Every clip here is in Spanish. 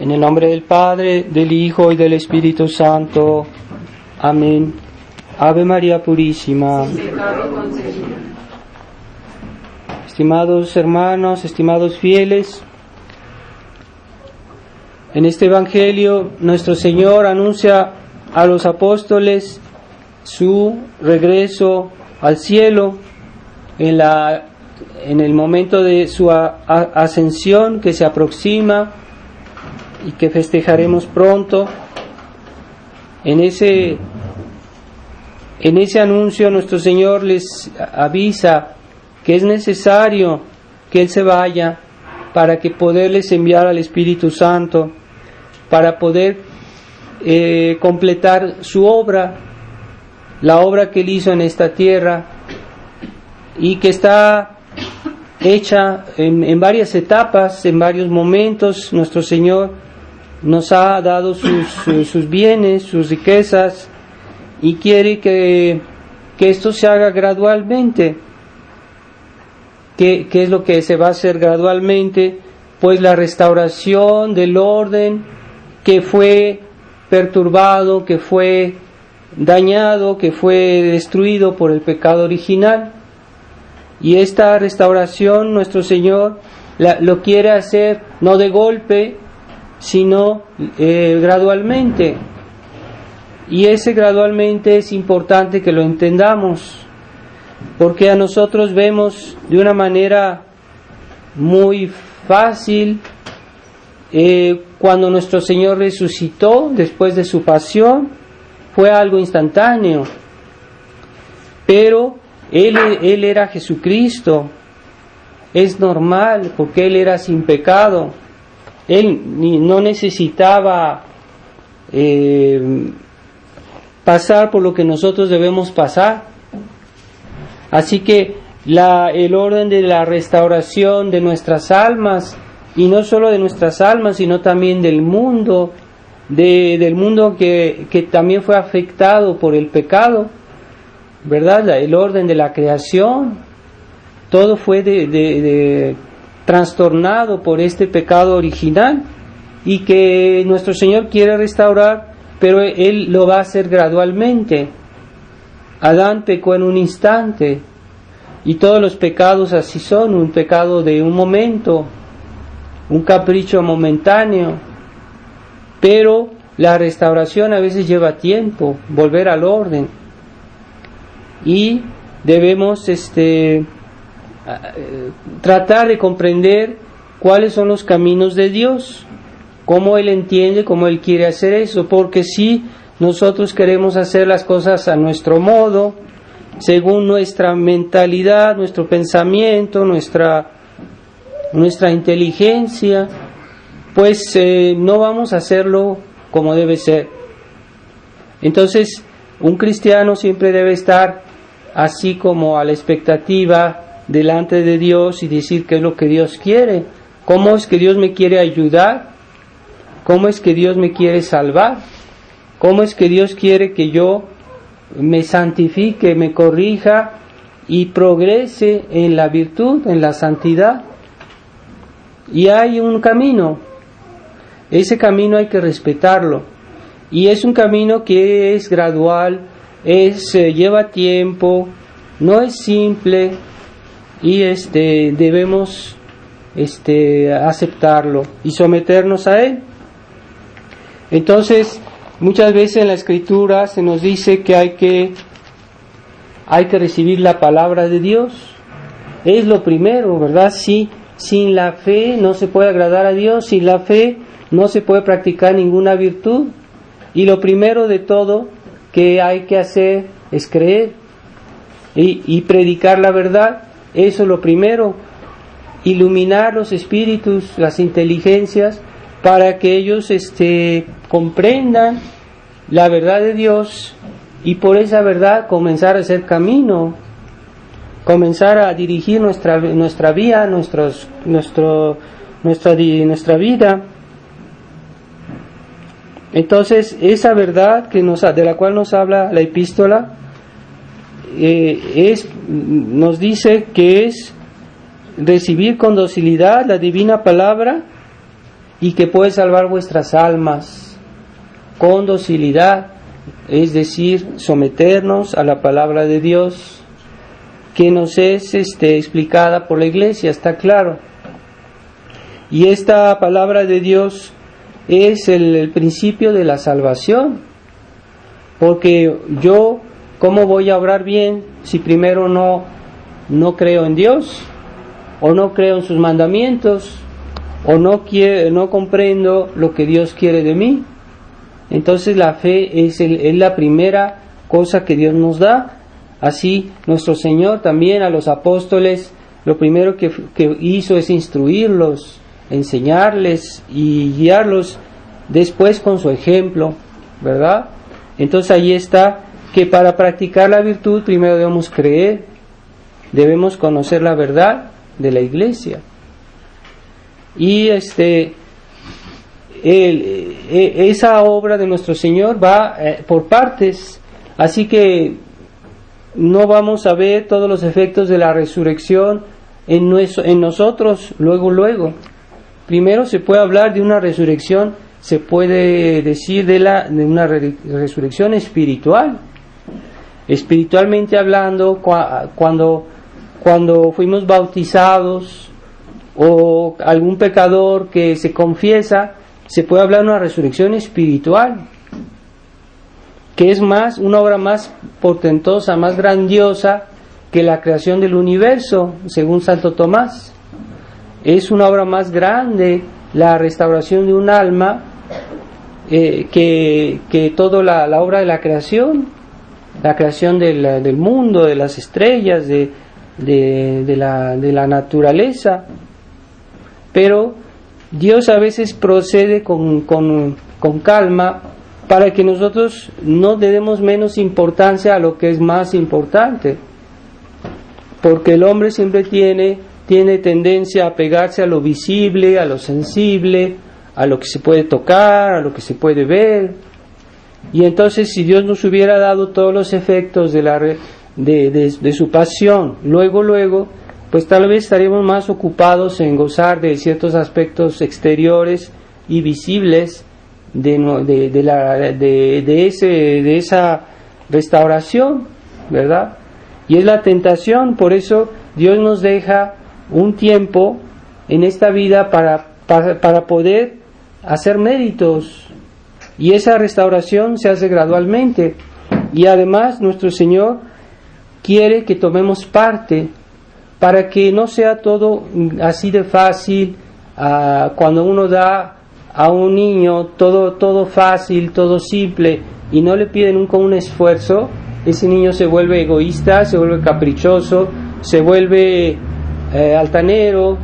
En el nombre del Padre, del Hijo y del Espíritu Santo. Amén. Ave María Purísima. Estimados hermanos, estimados fieles, en este Evangelio nuestro Señor anuncia a los apóstoles su regreso al cielo en el momento de su ascensión que se aproxima y que festejaremos pronto. En ese anuncio nuestro Señor les avisa que es necesario que Él se vaya para que poderles enviar al Espíritu Santo, para poder completar su obra, la obra que Él hizo en esta tierra y que está hecha en varias etapas, en varios momentos. Nuestro Señor nos ha dado sus bienes, sus riquezas, y quiere que esto se haga gradualmente. ¿Qué es lo que se va a hacer gradualmente? Pues la restauración del orden que fue perturbado, que fue dañado, que fue destruido por el pecado original. Y esta restauración nuestro Señor lo quiere hacer no de golpe, sino gradualmente. Y ese gradualmente es importante que lo entendamos, porque a nosotros vemos de una manera muy fácil cuando nuestro Señor resucitó después de su pasión, fue algo instantáneo, pero Él era Jesucristo, es normal porque Él era sin pecado, Él no necesitaba pasar por lo que nosotros debemos pasar. Así que el orden de la restauración de nuestras almas, y no solo de nuestras almas, sino también del mundo, del mundo que también fue afectado por el pecado, ¿verdad? El orden de la creación, todo fue trastornado por este pecado original, y que nuestro Señor quiere restaurar, pero Él lo va a hacer gradualmente. Adán pecó en un instante, y todos los pecados así son, un pecado de un momento, un capricho momentáneo, pero la restauración a veces lleva tiempo, volver al orden, y debemos tratar de comprender cuáles son los caminos de Dios, cómo Él entiende, cómo Él quiere hacer eso, porque si nosotros queremos hacer las cosas a nuestro modo, según nuestra mentalidad, nuestro pensamiento, nuestra inteligencia, pues no vamos a hacerlo como debe ser. Entonces, un cristiano siempre debe estar así como a la expectativa delante de Dios y decir qué es lo que Dios quiere, cómo es que Dios me quiere ayudar, cómo es que Dios me quiere salvar, cómo es que Dios quiere que yo me santifique, me corrija y progrese en la virtud, en la santidad. Y hay un camino, ese camino hay que respetarlo, y es un camino que es gradual, lleva tiempo, no es simple, y debemos aceptarlo y someternos a él. Entonces, muchas veces en la Escritura se nos dice que hay que recibir la palabra de Dios. Es lo primero, ¿verdad? Sí, sin la fe no se puede agradar a Dios, sin la fe no se puede practicar ninguna virtud. Y lo primero de todo que hay que hacer es creer y predicar la verdad. Eso es lo primero. Iluminar los espíritus, las inteligencias, para que ellos comprendan la verdad de Dios, y por esa verdad comenzar a hacer camino, comenzar a dirigir nuestra vía, nuestra vida. Entonces, esa verdad de la cual nos habla la epístola nos dice que es recibir con docilidad la divina palabra y que puede salvar vuestras almas con docilidad, es decir, someternos a la palabra de Dios, que nos es explicada por la Iglesia, está claro. Y esta palabra de Dios es el principio de la salvación, porque yo, ¿cómo voy a obrar bien si primero no creo en Dios, o no creo en sus mandamientos, o no comprendo lo que Dios quiere de mí? Entonces la fe es la primera cosa que Dios nos da. Así nuestro Señor también a los apóstoles lo primero que hizo es instruirlos, enseñarles y guiarlos después con su ejemplo, ¿verdad? Entonces ahí está que para practicar la virtud primero debemos creer, debemos conocer la verdad de la Iglesia. Y esa obra de nuestro Señor va por partes, así que no vamos a ver todos los efectos de la resurrección en nosotros luego. Primero se puede hablar de una resurrección, se puede decir de una resurrección espiritual. Espiritualmente hablando, cuando fuimos bautizados o algún pecador que se confiesa, se puede hablar de una resurrección espiritual, que es una obra más portentosa, más grandiosa que la creación del universo, según Santo Tomás. Es una obra más grande la restauración de un alma que toda la obra de la creación del mundo, de las estrellas, de la naturaleza. Pero Dios a veces procede con calma para que nosotros no le demos menos importancia a lo que es más importante, porque el hombre siempre tiene tendencia a pegarse a lo visible, a lo sensible, a lo que se puede tocar, a lo que se puede ver. Y entonces, si Dios nos hubiera dado todos los efectos de su pasión luego, pues tal vez estaríamos más ocupados en gozar de ciertos aspectos exteriores y visibles de esa restauración, ¿verdad? Y es la tentación. Por eso Dios nos deja un tiempo en esta vida para poder hacer méritos, y esa restauración se hace gradualmente. Y además nuestro Señor quiere que tomemos parte, para que no sea todo así de fácil. Cuando uno da a un niño todo fácil, todo simple, y no le pide nunca un esfuerzo, ese niño se vuelve egoísta, se vuelve caprichoso, se vuelve altanero.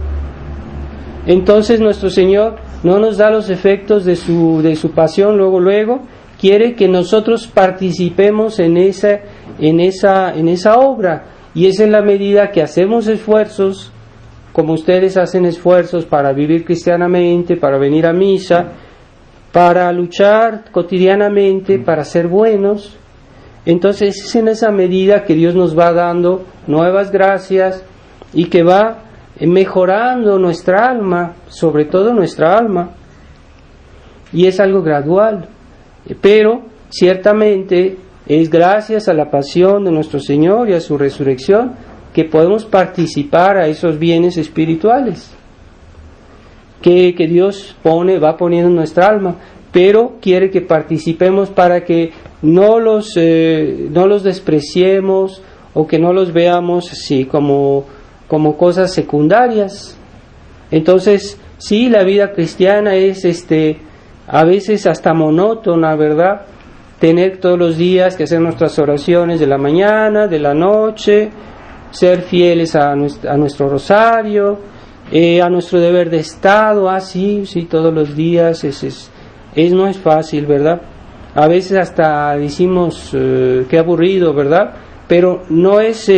Entonces nuestro Señor no nos da los efectos de su pasión luego, quiere que nosotros participemos en esa obra. Y es en la medida que hacemos esfuerzos, como ustedes hacen esfuerzos para vivir cristianamente, para venir a misa, para luchar cotidianamente, para ser buenos. Entonces es en esa medida que Dios nos va dando nuevas gracias y que va mejorando nuestra alma, sobre todo nuestra alma. Y es algo gradual, pero ciertamente es gracias a la pasión de nuestro Señor y a su resurrección que podemos participar a esos bienes espirituales que Dios va poniendo en nuestra alma, pero quiere que participemos para que no los despreciemos o que no los veamos así como cosas secundarias. Entonces, sí, la vida cristiana es a veces hasta monótona, ¿verdad? Tener todos los días que hacer nuestras oraciones de la mañana, de la noche, ser fieles a nuestro rosario, a nuestro deber de Estado, sí, todos los días, no es fácil, ¿verdad? A veces hasta decimos, qué aburrido, ¿verdad? Pero no es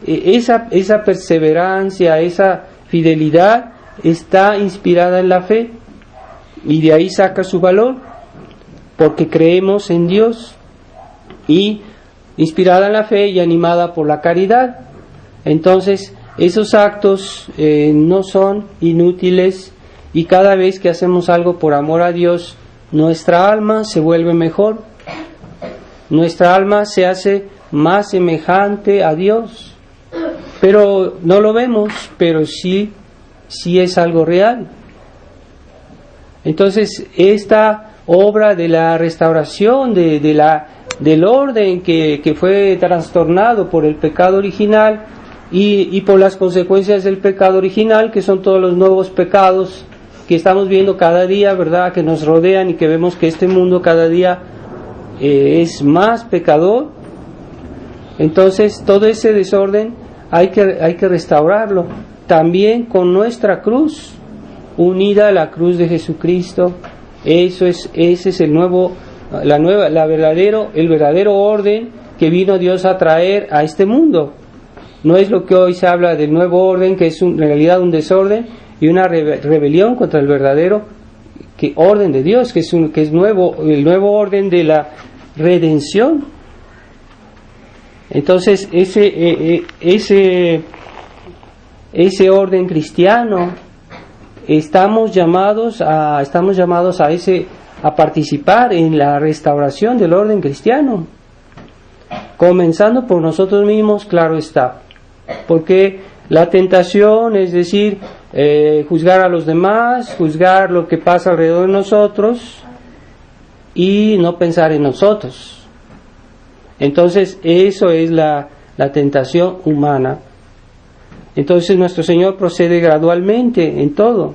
esa perseverancia, esa fidelidad está inspirada en la fe, y de ahí saca su valor, porque creemos en Dios, y inspirada en la fe y animada por la caridad. Entonces esos actos no son inútiles y cada vez que hacemos algo por amor a Dios, nuestra alma se vuelve mejor, nuestra alma se hace más semejante a Dios, pero no lo vemos, pero sí es algo real. Entonces, esta obra de la restauración del orden que fue trastornado por el pecado original y por las consecuencias del pecado original, que son todos los nuevos pecados que estamos viendo cada día, ¿verdad?, que nos rodean, y que vemos que este mundo cada día es más pecador. Entonces, todo ese desorden hay que restaurarlo, también con nuestra cruz, unida a la cruz de Jesucristo. Ese es el verdadero orden que vino Dios a traer a este mundo. No es lo que hoy se habla del nuevo orden, que es en realidad un desorden y una rebelión contra el verdadero orden de Dios, que es nuevo, el nuevo orden de la redención. Entonces, ese orden cristiano, estamos llamados a participar en la restauración del orden cristiano, comenzando por nosotros mismos, claro está, porque la tentación, es decir, juzgar a los demás, juzgar lo que pasa alrededor de nosotros y no pensar en nosotros. Entonces, eso es la tentación humana. Entonces, nuestro Señor procede gradualmente en todo.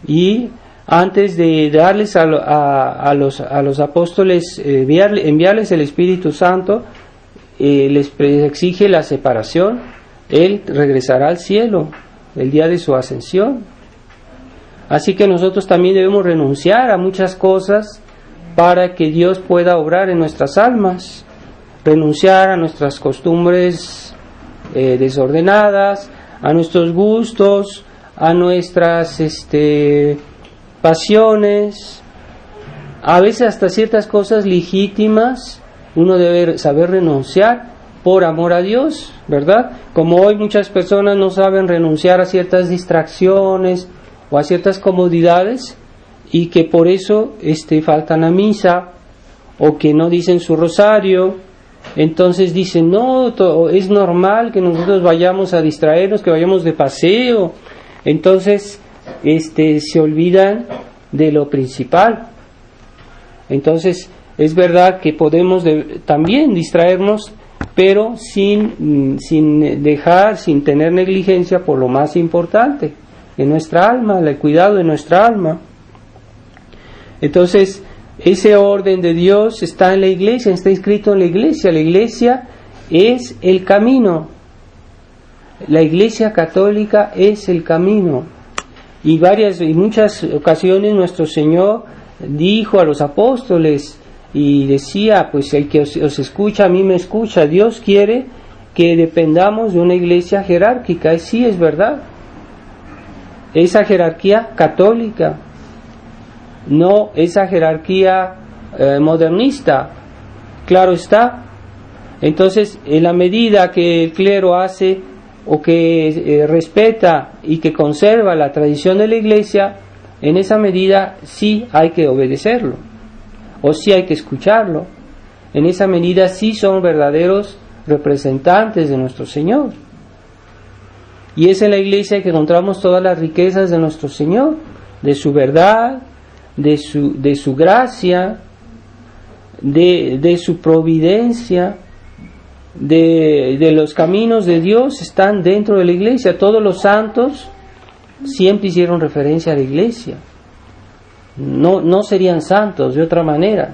Y antes de darles a los apóstoles, enviarles el Espíritu Santo, les exige la separación. Él regresará al cielo el día de su ascensión. Así que nosotros también debemos renunciar a muchas cosas para que Dios pueda obrar en nuestras almas, renunciar a nuestras costumbres desordenadas, a nuestros gustos, a nuestras pasiones, a veces hasta ciertas cosas legítimas. Uno debe saber renunciar por amor a Dios, ¿verdad? Como hoy muchas personas no saben renunciar a ciertas distracciones o a ciertas comodidades, y que por eso faltan a misa, o que no dicen su rosario. Entonces dicen, no, es normal que nosotros vayamos a distraernos, que vayamos de paseo. Entonces se olvidan de lo principal. Entonces es verdad que podemos también distraernos, pero sin tener negligencia por lo más importante, en nuestra alma, el cuidado de nuestra alma. Entonces, ese orden de Dios está en la iglesia, está inscrito en la iglesia. La iglesia es el camino. La iglesia católica es el camino. Y muchas ocasiones nuestro Señor dijo a los apóstoles y decía, pues el que os escucha a mí me escucha. Dios quiere que dependamos de una iglesia jerárquica. Sí, es verdad. Esa jerarquía católica, no esa jerarquía modernista, claro está. Entonces, en la medida que el clero hace o que respeta y que conserva la tradición de la iglesia, en esa medida sí hay que obedecerlo, o sí hay que escucharlo. En esa medida sí son verdaderos representantes de nuestro Señor. Y es en la iglesia que encontramos todas las riquezas de nuestro Señor, de su verdad, de su gracia, de su providencia, de los caminos de Dios están dentro de la iglesia. Todos los santos siempre hicieron referencia a la iglesia. No serían santos de otra manera.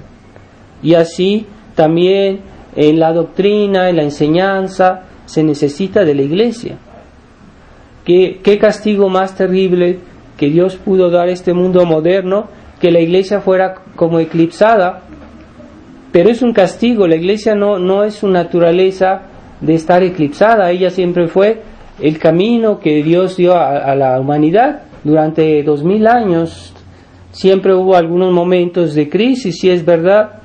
Y así también en la doctrina, en la enseñanza, se necesita de la iglesia. ¿Qué castigo más terrible que Dios pudo dar a este mundo moderno, que la iglesia fuera como eclipsada? Pero es un castigo. La iglesia no es su naturaleza de estar eclipsada. Ella siempre fue el camino que Dios dio a la humanidad durante 2000 años. Siempre hubo algunos momentos de crisis, sí es verdad,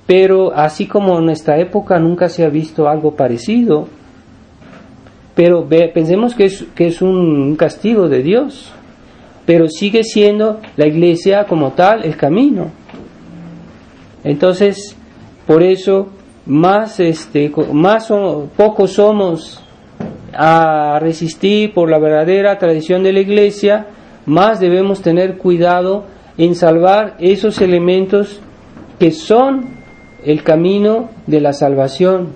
pero así como en nuestra época nunca se ha visto algo parecido. Pero pensemos que es un castigo de Dios. pero sigue siendo la iglesia como tal el camino. Entonces, por eso pocos somos a resistir por la verdadera tradición de la iglesia, más debemos tener cuidado en salvar esos elementos que son el camino de la salvación,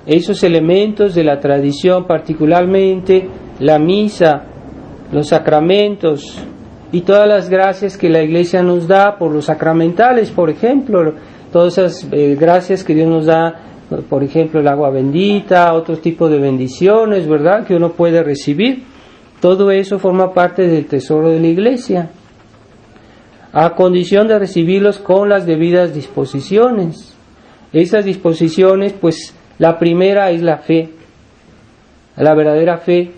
esos elementos de la tradición, particularmente la misa, los sacramentos y todas las gracias que la iglesia nos da por los sacramentales, por ejemplo, todas esas gracias que Dios nos da, por ejemplo, el agua bendita, otro tipo de bendiciones, ¿verdad?, que uno puede recibir. Todo eso forma parte del tesoro de la iglesia, a condición de recibirlos con las debidas disposiciones. Esas disposiciones, pues, la primera es la fe, la verdadera fe,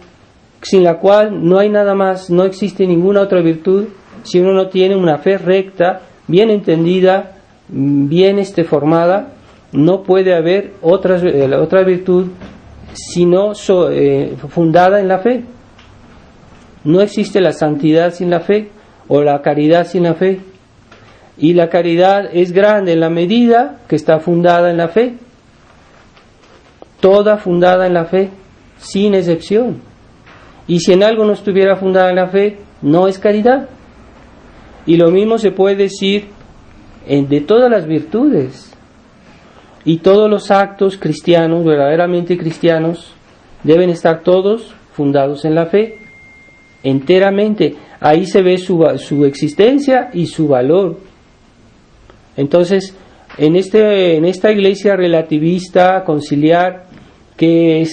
sin la cual no hay nada más, no existe ninguna otra virtud. Si uno no tiene una fe recta, bien entendida, bien formada, no puede haber otra virtud sino fundada en la fe. No existe la santidad sin la fe, o la caridad sin la fe. Y la caridad es grande en la medida que está fundada en la fe. Toda fundada en la fe, sin excepción. Y si en algo no estuviera fundada en la fe, no es caridad. Y lo mismo se puede decir de todas las virtudes. Y todos los actos cristianos, verdaderamente cristianos, deben estar todos fundados en la fe, enteramente. Ahí se ve su existencia y su valor. Entonces, en esta iglesia relativista, conciliar, que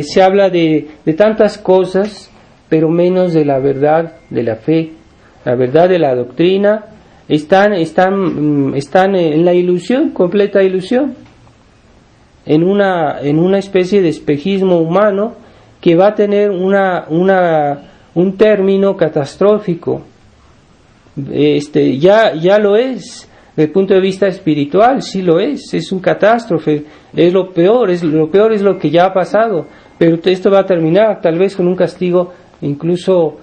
se habla de tantas cosas, pero menos de la verdad de la fe, la verdad de la doctrina, están en la ilusión, completa ilusión, en una especie de espejismo humano que va a tener un término catastrófico. Ya lo es. Desde el punto de vista espiritual, sí lo es un catástrofe, es lo peor es lo que ya ha pasado, pero esto va a terminar tal vez con un castigo incluso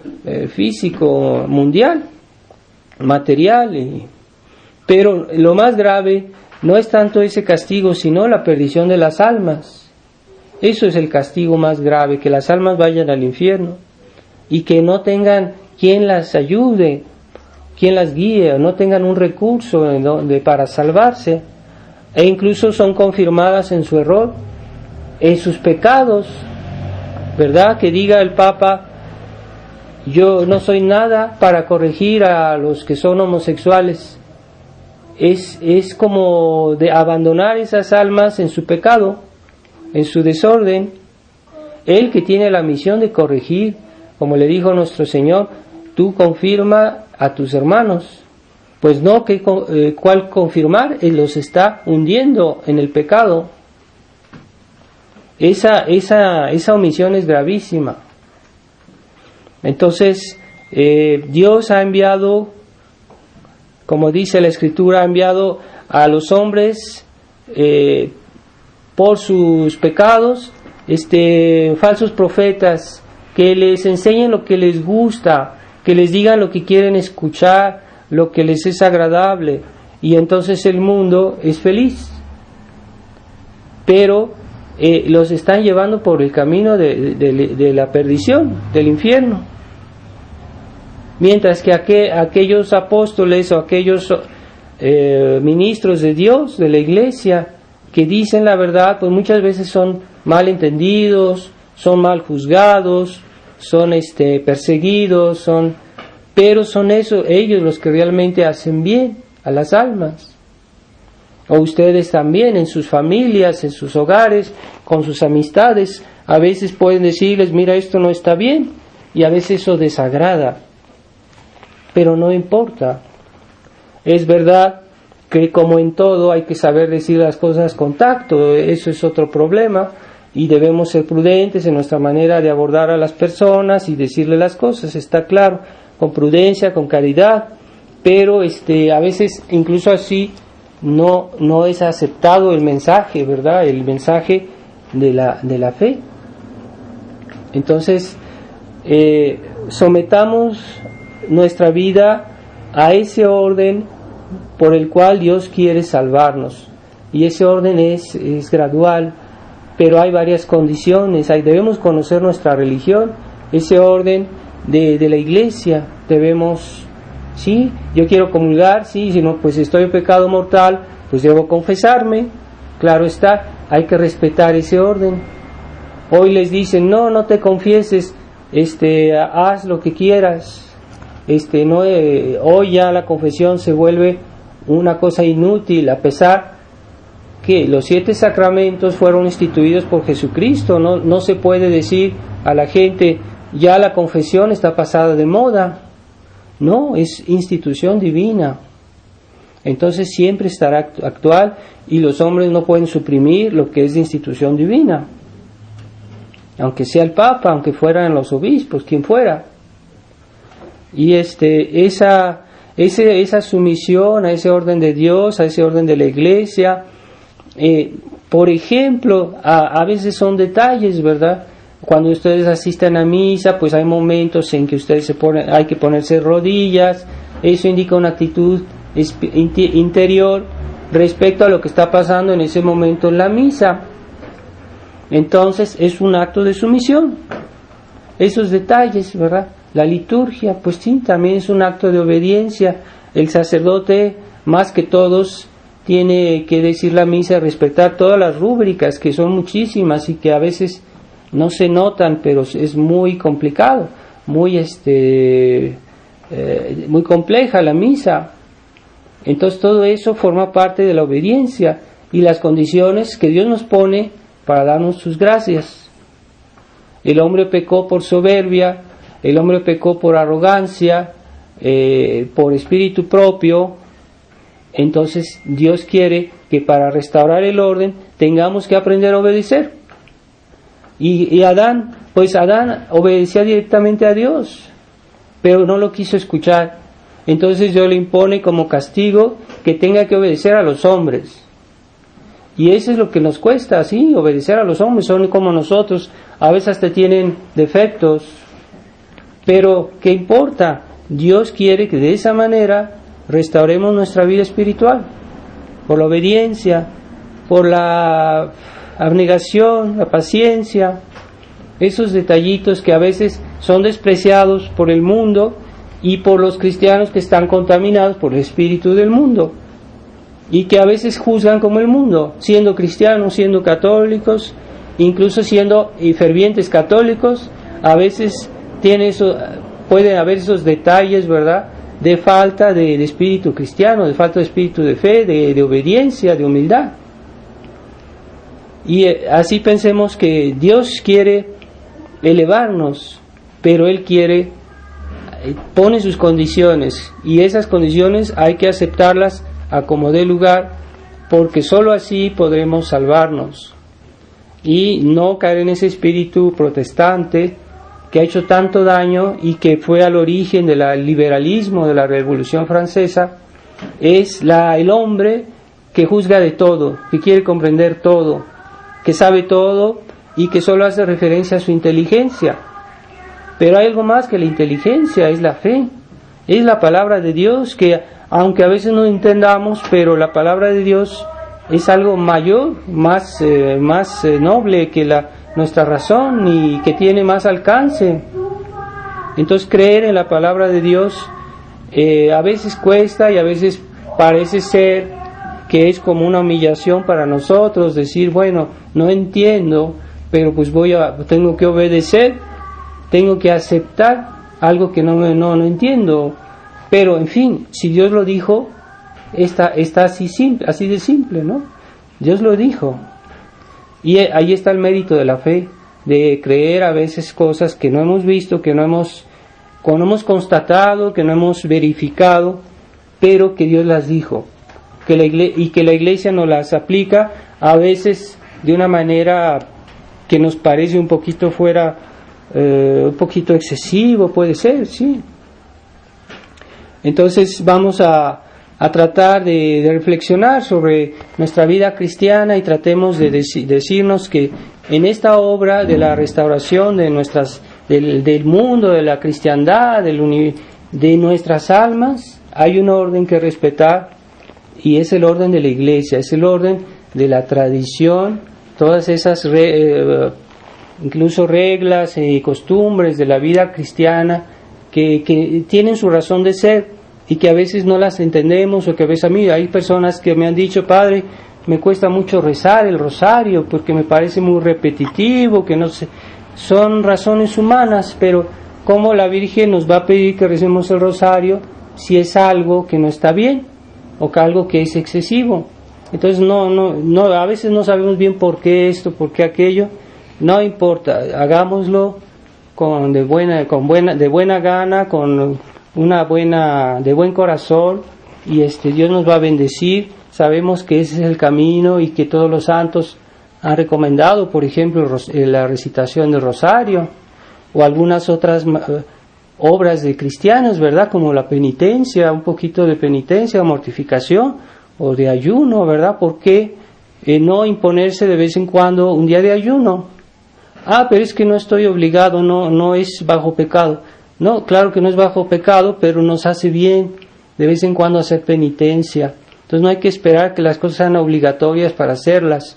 físico, mundial, material, pero lo más grave no es tanto ese castigo, sino la perdición de las almas. Eso es el castigo más grave, que las almas vayan al infierno y que no tengan quien las ayude, quien las guíe, o no tengan un recurso para salvarse, e incluso son confirmadas en su error, en sus pecados, ¿verdad? Que diga el Papa: yo no soy nada para corregir a los que son homosexuales. Es como de abandonar esas almas en su pecado, en su desorden. Él que tiene la misión de corregir, como le dijo nuestro Señor: tú confirma a tus hermanos. Pues no, ¿cuál confirmar? Él los está hundiendo en el pecado. Esa omisión es gravísima. Entonces, Dios ha enviado, como dice la Escritura, ha enviado a los hombres por sus pecados falsos profetas que les enseñen lo que les gusta, que les digan lo que quieren escuchar, lo que les es agradable, y entonces el mundo es feliz. Pero los están llevando por el camino de la perdición, del infierno. Mientras que aquellos apóstoles o aquellos ministros de Dios, de la iglesia, que dicen la verdad, pues muchas veces son mal entendidos, son mal juzgados, son perseguidos, pero son ellos los que realmente hacen bien a las almas. O ustedes también en sus familias, en sus hogares, con sus amistades, a veces pueden decirles: mira, esto no está bien, y a veces eso desagrada, pero no importa. Es verdad que, como en todo, hay que saber decir las cosas con tacto. Eso es otro problema, y debemos ser prudentes en nuestra manera de abordar a las personas y decirle las cosas, está claro, con prudencia, con caridad, pero a veces incluso así no es aceptado el mensaje, ¿verdad? El mensaje de la fe. Entonces, sometamos nuestra vida a ese orden por el cual Dios quiere salvarnos. Y ese orden es gradual, pero hay varias condiciones. Debemos conocer nuestra religión, ese orden de la iglesia. Debemos, sí, yo quiero comulgar, sí, si no, pues estoy en pecado mortal, pues debo confesarme. Claro está, hay que respetar ese orden. Hoy les dicen, no te confieses, haz lo que quieras. Hoy ya la confesión se vuelve una cosa inútil, a pesar que los 7 sacramentos fueron instituidos por Jesucristo. No se puede decir a la gente, ya la confesión está pasada de moda. No, es institución divina. Entonces siempre estará actual, y los hombres no pueden suprimir lo que es de institución divina, aunque sea el Papa, aunque fueran los obispos, quien fuera. Y esa sumisión a ese orden de Dios, a ese orden de la iglesia, por ejemplo, a veces son detalles, ¿verdad? Cuando ustedes asisten a misa, pues hay momentos en que ustedes hay que ponerse rodillas. Eso indica una actitud interior respecto a lo que está pasando en ese momento en la misa. Entonces es un acto de sumisión. Esos detalles, ¿verdad? La liturgia, pues sí, también es un acto de obediencia. El sacerdote, más que todos, tiene que decir la misa, respetar todas las rúbricas, que son muchísimas y que a veces no se notan, pero es muy complicado, muy compleja la misa. Entonces todo eso forma parte de la obediencia y las condiciones que Dios nos pone para darnos sus gracias. El hombre pecó por soberbia, el hombre pecó por arrogancia, por espíritu propio. Entonces Dios quiere que para restaurar el orden tengamos que aprender a obedecer. Y Adán obedecía directamente a Dios, pero no lo quiso escuchar. Entonces Dios le impone como castigo que tenga que obedecer a los hombres. Y eso es lo que nos cuesta, sí, obedecer a los hombres. Son como nosotros, a veces hasta tienen defectos, pero ¿qué importa? Dios quiere que de esa manera restauremos nuestra vida espiritual, por la obediencia, por la abnegación, la paciencia, esos detallitos que a veces son despreciados por el mundo y por los cristianos que están contaminados por el espíritu del mundo y que a veces juzgan como el mundo, siendo cristianos, siendo católicos, incluso siendo fervientes católicos. A veces pueden haber esos detalles, ¿verdad?, de falta de espíritu cristiano, de falta de espíritu de fe, de obediencia, de humildad. Y así pensemos que Dios quiere elevarnos, pero Él pone sus condiciones, y esas condiciones hay que aceptarlas a como dé lugar, porque sólo así podremos salvarnos y no caer en ese espíritu protestante que ha hecho tanto daño y que fue al origen del liberalismo, de la Revolución Francesa. Es el hombre que juzga de todo, que quiere comprender todo, que sabe todo y que solo hace referencia a su inteligencia. Pero hay algo más que la inteligencia, es la fe, es la palabra de Dios, que aunque a veces no entendamos, pero la palabra de Dios es algo mayor, más noble que nuestra razón y que tiene más alcance. Entonces creer en la palabra de Dios a veces cuesta y a veces parece ser que es como una humillación para nosotros, decir, bueno, no entiendo, pero pues tengo que obedecer, tengo que aceptar algo que no entiendo. Pero en fin, si Dios lo dijo, está así de simple, ¿no? Dios lo dijo. Y ahí está el mérito de la fe, de creer a veces cosas que no hemos visto, que no hemos constatado, que no hemos verificado, pero que Dios las dijo, y que la Iglesia nos las aplica a veces de una manera que nos parece un poquito un poquito excesivo, puede ser, sí. Entonces vamos a tratar de reflexionar sobre nuestra vida cristiana y tratemos de decirnos que en esta obra de la restauración de del mundo, de la cristiandad, de nuestras almas hay un orden que respetar, y es el orden de la Iglesia, es el orden de la tradición, todas esas incluso reglas y costumbres de la vida cristiana que tienen su razón de ser y que a veces no las entendemos, o que a veces a mí hay personas que me han dicho: Padre, me cuesta mucho rezar el rosario porque me parece muy repetitivo, que no sé, son razones humanas, pero ¿cómo la Virgen nos va a pedir que recemos el rosario si es algo que no está bien o que algo que es excesivo? Entonces no, a veces no sabemos bien por qué esto, por qué aquello. No importa, hagámoslo de buena gana, con de buen corazón, y Dios nos va a bendecir. Sabemos que ese es el camino y que todos los santos han recomendado, por ejemplo, la recitación del rosario o algunas otras obras de cristianos, ¿verdad? Como la penitencia, un poquito de penitencia o mortificación o de ayuno, ¿verdad? ¿Por qué no imponerse de vez en cuando un día de ayuno? Pero es que no estoy obligado, no es bajo pecado. No, claro que no es bajo pecado, pero nos hace bien de vez en cuando hacer penitencia. Entonces no hay que esperar que las cosas sean obligatorias para hacerlas.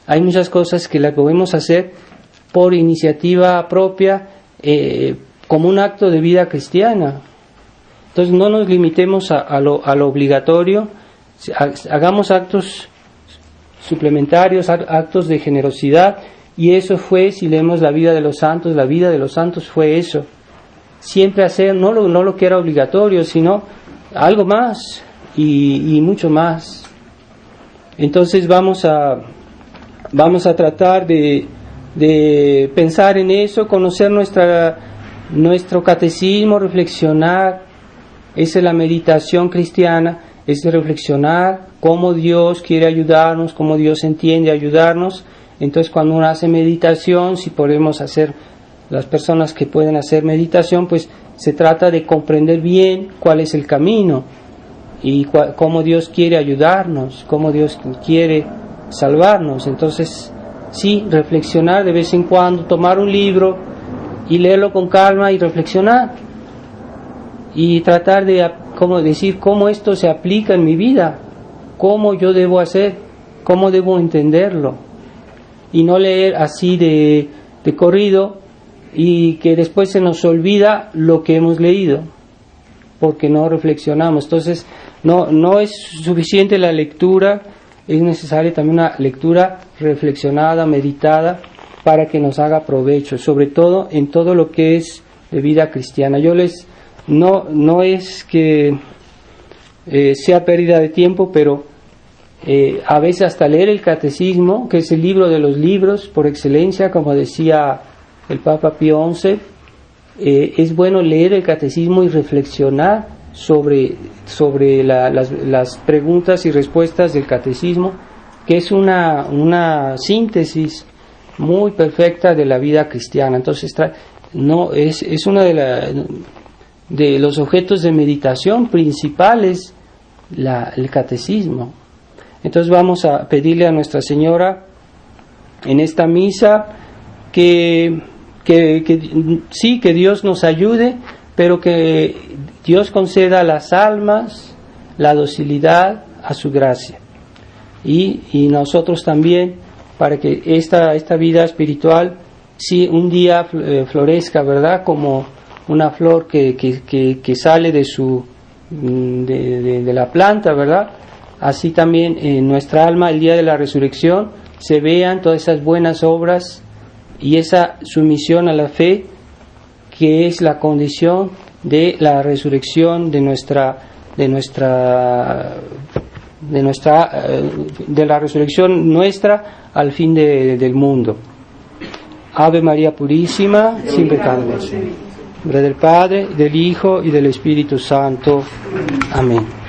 Hay muchas cosas que las podemos hacer por iniciativa propia, como un acto de vida cristiana. Entonces no nos limitemos a lo obligatorio, hagamos actos suplementarios, actos de generosidad. Y eso fue, si leemos la vida de los santos fue eso. Siempre hacer, no lo que era obligatorio, sino algo más y mucho más. Entonces vamos a tratar de pensar en eso, conocer nuestro catecismo, reflexionar. Esa es la meditación cristiana, es de reflexionar cómo Dios quiere ayudarnos, cómo Dios entiende ayudarnos. Entonces cuando uno hace meditación, si podemos hacer, las personas que pueden hacer meditación, pues se trata de comprender bien cuál es el camino y cómo Dios quiere ayudarnos, cómo Dios quiere salvarnos. Entonces sí, reflexionar de vez en cuando, tomar un libro y leerlo con calma y reflexionar y tratar de decir cómo esto se aplica en mi vida, cómo yo debo hacer, cómo debo entenderlo. Y no leer así de corrido y que después se nos olvida lo que hemos leído porque no reflexionamos. Entonces no es suficiente la lectura, es necesaria también una lectura reflexionada, meditada, para que nos haga provecho, sobre todo en todo lo que es de vida cristiana. No es que sea pérdida de tiempo, pero a veces hasta leer el catecismo, que es el libro de los libros por excelencia, como decía el Papa Pío XI, es bueno leer el catecismo y reflexionar sobre las preguntas y respuestas del catecismo, que es una síntesis muy perfecta de la vida cristiana. Entonces es uno de los objetos de meditación principales, el catecismo. Entonces vamos a pedirle a Nuestra Señora en esta misa que Dios nos ayude, pero que Dios conceda a las almas la docilidad a su gracia. Y nosotros también, para que esta vida espiritual sí un día florezca, ¿verdad? Como una flor que sale de la planta, ¿verdad? Así también en nuestra alma, el día de la resurrección, se vean todas esas buenas obras y esa sumisión a la fe, que es la condición de la resurrección de la resurrección nuestra al fin del mundo. Ave María Purísima, sin pecado. En nombre del Padre, del Hijo y del Espíritu Santo. Amén.